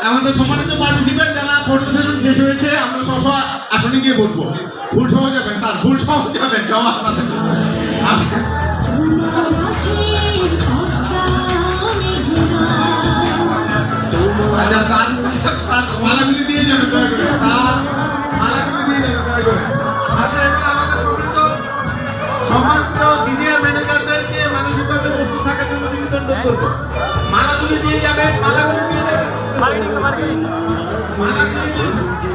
আমাদের সম্মানিত পার্টিসিপেন্ট যারা ফটো সেশন শেষ হয়েছে, আমরা স্ব আসনে গিয়ে বসবো। ফুল সহ যাবেন স্যার, ফুল সহ যাবেন সব আপনাদের। আচ্ছা স্যার মালাগুলি দিয়ে যাবেন দয়া করে, স্যার মালাগুলি দিয়ে যাবেন দয়া করে। আচ্ছা এবার আমাদের সম্মানিত সিনিয়র ম্যানেজারদেরকে মানসিকভাবে প্রস্তুত থাকার জন্য নিবেদন করবো। মালাগুলি দিয়ে যাবেন, মালাগুলি দিয়ে যাবেন, মালাগুলি দিয়ে